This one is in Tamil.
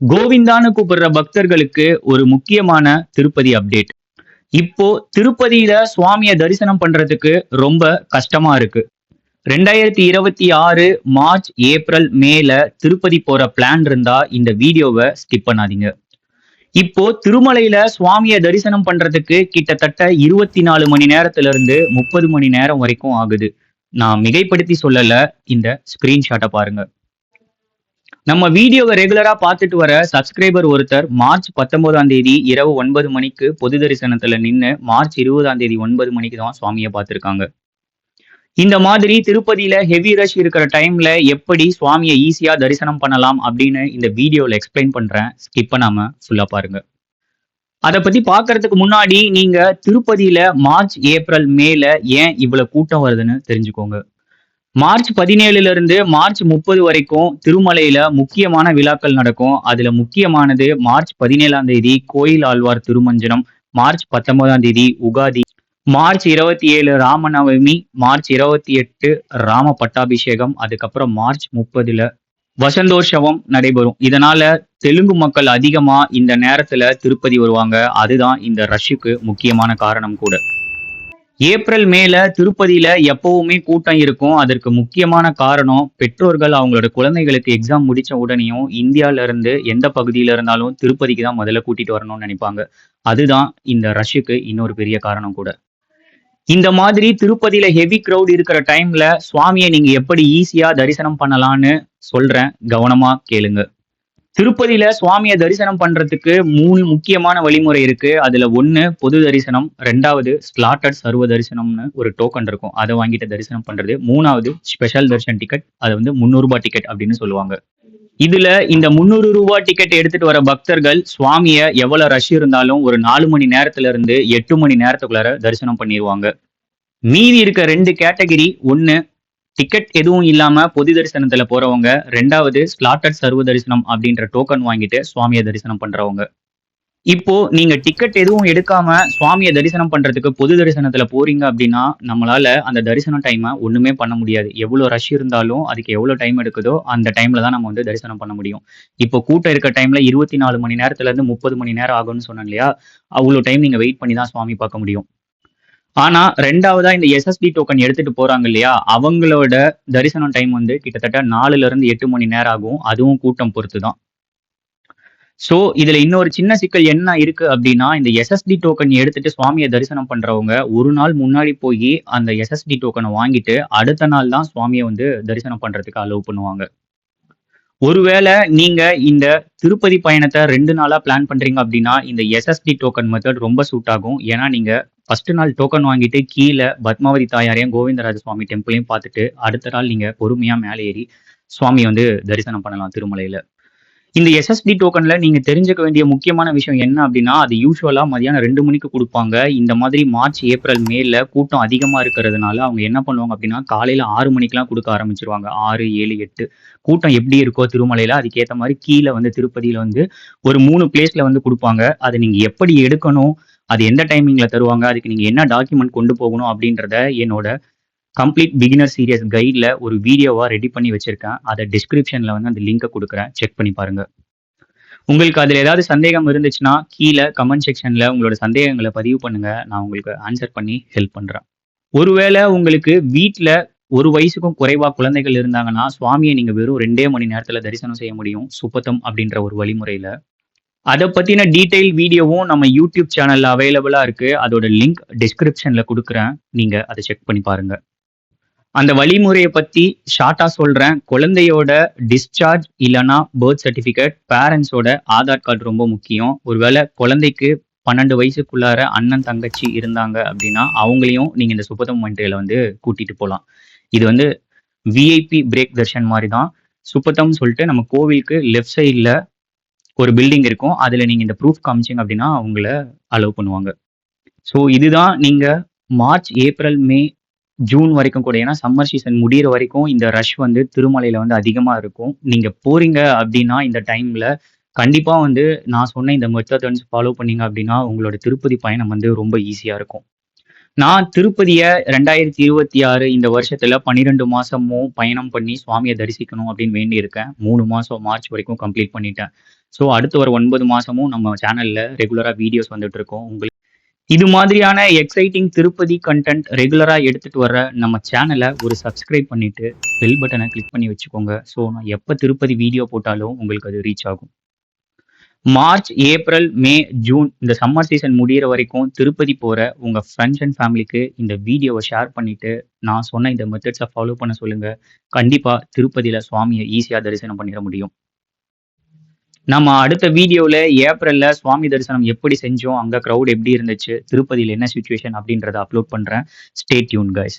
கோவிந்தான்னு கூப்பிடுற பக்தர்களுக்கு ஒரு முக்கியமான திருப்பதி அப்டேட். இப்போ திருப்பதியில சுவாமிய தரிசனம் பண்றதுக்கு ரொம்ப கஷ்டமா இருக்கு. 2026 மார்ச், ஏப்ரல், மேல திருப்பதி போற பிளான் இருந்தா இந்த வீடியோவை ஸ்கிப் பண்ணாதீங்க. இப்போ திருமலையில சுவாமிய தரிசனம் பண்றதுக்கு கிட்டத்தட்ட 24 மணி நேரத்துல இருந்து 30 மணி நேரம் வரைக்கும் ஆகுது. நான் மிகைப்படுத்தி சொல்லல, இந்த ஸ்கிரீன்ஷாட்டை பாருங்க. நம்ம வீடியோவை ரெகுலரா பார்த்துட்டு வர சப்ஸ்கிரைபர் ஒருத்தர் மார்ச் 19ஆம் தேதி இரவு 9 மணிக்கு பொது தரிசனத்துல நின்னு மார்ச் 20ஆம் தேதி 9 மணிக்கு தான் சுவாமியை பார்த்திருக்காங்க. இந்த மாதிரி திருப்பதியில ஹெவி ரஷ் இருக்கிற டைம்ல எப்படி சுவாமியை ஈஸியா தரிசனம் பண்ணலாம் அப்படின்னு இந்த வீடியோல எக்ஸ்பிளைன் பண்றேன். ஸ்கிப் பண்ணாம ஃபுல்லா பாருங்க. அதை பத்தி பாக்குறதுக்கு முன்னாடி நீங்க திருப்பதியில மார்ச், ஏப்ரல், மேல ஏன் இவ்வளவு கூட்டம் வருதுன்னு தெரிஞ்சுக்கோங்க. மார்ச் 17ல இருந்து மார்ச் 30 வரைக்கும் திருமலையில முக்கியமான விழாக்கள் நடக்கும். அதுல முக்கியமானது மார்ச் 17ஆம் தேதி கோயில் ஆழ்வார் திருமஞ்சனம், மார்ச் 19ஆம் தேதி உகாதி, மார்ச் 27 ராமநவமி, மார்ச் 28 ராம பட்டாபிஷேகம், அதுக்கப்புறம் மார்ச் 30ல வசந்தோற்சவம் நடைபெறும். இதனால தெலுங்கு மக்கள் அதிகமா இந்த நேரத்துல திருப்பதி வருவாங்க. அதுதான் இந்த ரஷ்ஷுக்கு முக்கியமான காரணம் கூட. ஏப்ரல், மேல திருப்பதியில எப்பவுமே கூட்டம் இருக்கும். அதற்கு முக்கியமான காரணம் பெற்றோர்கள் அவங்களோட குழந்தைகளுக்கு எக்ஸாம் முடிச்ச உடனேயும் இந்தியால இருந்து எந்த பகுதியில இருந்தாலும் திருப்பதிக்கு தான் முதல்ல கூட்டிட்டு வரணும்னு நினைப்பாங்க. அதுதான் இந்த ரஷ்ஷுக்கு இன்னொரு பெரிய காரணம் கூட. இந்த மாதிரி திருப்பதியில ஹெவி கிரவுட் இருக்கிற டைம்ல சுவாமியை நீங்க எப்படி ஈஸியா தரிசனம் பண்ணலாம்னு சொல்றேன், கவனமா கேளுங்க. திருப்பதியில சுவாமியை தரிசனம் பண்றதுக்கு 3 முக்கியமான வழிமுறை இருக்கு. அதுல 1 பொது தரிசனம், 2வது ஸ்லாட்டட் சர்வ தரிசனம்னு ஒரு டோக்கன் இருக்கும், அதை வாங்கிட்டு தரிசனம் பண்றது, 3வது ஸ்பெஷல் தர்ஷன் டிக்கெட், அது வந்து 300 ரூபாய் டிக்கெட் அப்படின்னு சொல்லுவாங்க. இதுல இந்த 300 ரூபாய் டிக்கெட் எடுத்துட்டு வர பக்தர்கள் சுவாமிய எவ்வளவு ரஷ் இருந்தாலும் ஒரு 4 மணி நேரத்துல இருந்து 8 மணி நேரத்துக்குள்ளார தரிசனம் பண்ணிடுவாங்க. மீதி இருக்க 2 கேட்டகரி, 1 டிக்கெட் எதுவும் இல்லாம பொது தரிசனத்துல போறவங்க, 2வது ஸ்லாட்டட் சர்வ தரிசனம் அப்படின்ற டோக்கன் வாங்கிட்டு சுவாமியை தரிசனம் பண்றவங்க. இப்போ நீங்க டிக்கெட் எதுவும் எடுக்காம சுவாமியை தரிசனம் பண்றதுக்கு பொது தரிசனத்துல போறீங்க அப்படின்னா நம்மளால அந்த தரிசனம் டைமை ஒண்ணுமே பண்ண முடியாது. எவ்வளவு ரஷ் இருந்தாலும் அதுக்கு எவ்வளவு டைம் எடுக்குதோ அந்த டைம்ல தான் நம்ம வந்து தரிசனம் பண்ண முடியும். இப்போ கூட்டம் இருக்க டைம்ல 24 மணி நேரத்துல இருந்து 30 மணி நேரம் ஆகும்னு சொன்னேன் இல்லையா, அவ்வளவு டைம் நீங்க வெயிட் பண்ணி தான் சுவாமி பார்க்க முடியும். ஆனா 2வதா இந்த எஸ்எஸ்டி டோக்கன் எடுத்துட்டு போறாங்க இல்லையா, அவங்களோட தரிசனம் டைம் வந்து கிட்டத்தட்ட 4ல இருந்து 8 மணி நேரம் ஆகும். அதுவும் கூட்டம் பொறுத்து தான். சோ இதுல இன்னொரு சின்ன சிக்கல் என்ன இருக்கு அப்படின்னா, இந்த எஸ்எஸ்டி டோக்கன் எடுத்துட்டு சுவாமியை தரிசனம் பண்றவங்க ஒரு நாள் முன்னாடி போய் அந்த எஸ்எஸ்டி டோக்கனை வாங்கிட்டு அடுத்த நாள் தான் சுவாமியை வந்து தரிசனம் பண்றதுக்கு அலோவ் பண்ணுவாங்க. ஒருவேளை நீங்க இந்த திருப்பதி பயணத்தை 2 நாளா பிளான் பண்றீங்க அப்படின்னா இந்த எஸ்எஸ்டி டோக்கன் மெத்தட் ரொம்ப சூட் ஆகும். ஏன்னா நீங்க ஃபர்ஸ்ட் நாள் டோக்கன் வாங்கிட்டு கீழே பத்மாவதி தாயாரையும் கோவிந்தராஜ சுவாமி டெம்பிளையும் பார்த்துட்டு அடுத்த நாள் நீங்க பொறுமையா மேலே ஏறி சுவாமியை வந்து தரிசனம் பண்ணலாம் திருமலையில. இந்த எஸ்எஸ்டி டோக்கன்ல நீங்க தெரிஞ்சுக்க வேண்டிய முக்கியமான விஷயம் என்ன அப்படின்னா, அது யூஸ்வலா மதியானம் 2 மணிக்கு கொடுப்பாங்க. இந்த மாதிரி மார்ச், ஏப்ரல், மேல கூட்டம் அதிகமா இருக்கிறதுனால அவங்க என்ன பண்ணுவாங்க அப்படின்னா காலையில 6 மணிக்கெல்லாம் கொடுக்க ஆரம்பிச்சிருவாங்க. 6, 7, 8 கூட்டம் எப்படி இருக்கோ திருமலையில அதுக்கேற்ற மாதிரி கீழே வந்து திருப்பதியில வந்து ஒரு 3 பிளேஸ்ல வந்து கொடுப்பாங்க. அதை நீங்க எப்படி எடுக்கணும், அது எந்த டைமிங்ல தருவாங்க, அதுக்கு நீங்க என்ன டாக்குமெண்ட் கொண்டு போகணும் அப்படின்றத என்னோட கம்ப்ளீட் பிகினர் சீரியஸ் கைட்ல ஒரு வீடியோவா ரெடி பண்ணி வச்சிருக்கேன். அதை டிஸ்கிரிப்ஷன்ல வந்து அந்த லிங்கை கொடுக்குறேன், செக் பண்ணி பாருங்க. உங்களுக்கு அதுல ஏதாவது சந்தேகம் இருந்துச்சுன்னா கீழே கமெண்ட் செக்ஷன்ல உங்களோட சந்தேகங்களை பதிவு பண்ணுங்க, நான் உங்களுக்கு ஆன்சர் பண்ணி ஹெல்ப் பண்றேன். ஒருவேளை உங்களுக்கு வீட்டுல ஒரு வயசுக்கும் குறைவா குழந்தைகள் இருந்தாங்கன்னா சுவாமியை நீங்க வெறும் 2 மணி நேரத்துல தரிசனம் செய்ய முடியும் சுப்பத்தம் அப்படின்ற ஒரு வழிமுறையில. அதை பத்தின டீடைல் வீடியோவும் நம்ம யூடியூப் சேனல்ல அவைலபிளா இருக்கு. அதோட லிங்க் டிஸ்கிரிப்ஷன்ல கொடுக்குறேன், நீங்க அதை செக் பண்ணி பாருங்க. அந்த வழிமுறையை பத்தி ஷார்ட்டா சொல்றேன். குழந்தையோட டிஸ்சார்ஜ் இல்லைன்னா பர்த் சர்டிபிகேட், பேரண்ட்ஸோட ஆதார் கார்டு ரொம்ப முக்கியம். ஒருவேளை குழந்தைக்கு 12 வயசுக்குள்ளார அண்ணன் தங்கச்சி இருந்தாங்க அப்படின்னா அவங்களையும் நீங்க இந்த சுப்பதம் மன்றியில வந்து கூட்டிட்டு போகலாம். இது வந்து விஐபி பிரேக் தர்ஷன் மாதிரி தான். சுப்பத்தம் சொல்லிட்டு நம்ம கோவிலுக்கு லெஃப்ட் சைட்ல ஒரு பில்டிங் இருக்கும், அதுல நீங்க இந்த ப்ரூஃப் காமிச்சிங்க அப்படின்னா அவங்கள அலோவ் பண்ணுவாங்க. ஸோ இதுதான் நீங்க மார்ச், ஏப்ரல், மே, ஜூன் வரைக்கும் கூட, ஏன்னா சம்மர் சீசன் முடியிற வரைக்கும் இந்த ரஷ் வந்து திருமலையில வந்து அதிகமா இருக்கும். நீங்க போறீங்க அப்படின்னா இந்த டைம்ல கண்டிப்பா வந்து நான் சொன்ன இந்த மெத்தட்ஸ் ஃபாலோ பண்ணீங்க அப்படின்னா உங்களோட திருப்பதி பயணம் வந்து ரொம்ப ஈஸியா இருக்கும். நான் திருப்பதிய 2026 இந்த வருஷத்துல 12 மாசமும் பயணம் பண்ணி சுவாமிய தரிசிக்கணும் அப்படின்னு வேண்டியிருக்கேன். 3 மாசம் மார்ச் வரைக்கும் கம்ப்ளீட் பண்ணிட்டேன். ஸோ அடுத்து வர 9 மாசமும் நம்ம சேனல்ல ரெகுலரா வீடியோஸ் வந்துட்டு இருக்கும். உங்களுக்கு இது மாதிரியான எக்ஸைட்டிங் திருப்பதி கண்டென்ட் ரெகுலரா எடுத்துட்டு வர்ற நம்ம சேனலை ஒரு சப்ஸ்கிரைப் பண்ணிட்டு பெல் பட்டனை கிளிக் பண்ணி வச்சுக்கோங்க. ஸோ நான் எப்போ திருப்பதி வீடியோ போட்டாலும் உங்களுக்கு அது ரீச் ஆகும். மார்ச், ஏப்ரல், மே, ஜூன் இந்த சம்மர் சீசன் முடியிற வரைக்கும் திருப்பதி போற உங்க ஃப்ரெண்ட்ஸ் அண்ட் ஃபேமிலிக்கு இந்த வீடியோவை ஷேர் பண்ணிட்டு நான் சொன்ன இந்த மெத்தட்ஸை ஃபாலோ பண்ண சொல்லுங்க. கண்டிப்பா திருப்பதியில சுவாமியை ஈஸியா தரிசனம் பண்ணிட முடியும். நம்ம அடுத்த வீடியோல ஏப்ரல்ல சுவாமி தரிசனம் எப்படி செஞ்சோம், அங்க கிரவுட் எப்படி இருந்துச்சு, திருப்பதியில என்ன சுச்சுவேஷன் அப்படின்றத அப்லோட் பண்றேன். Stay tune guys.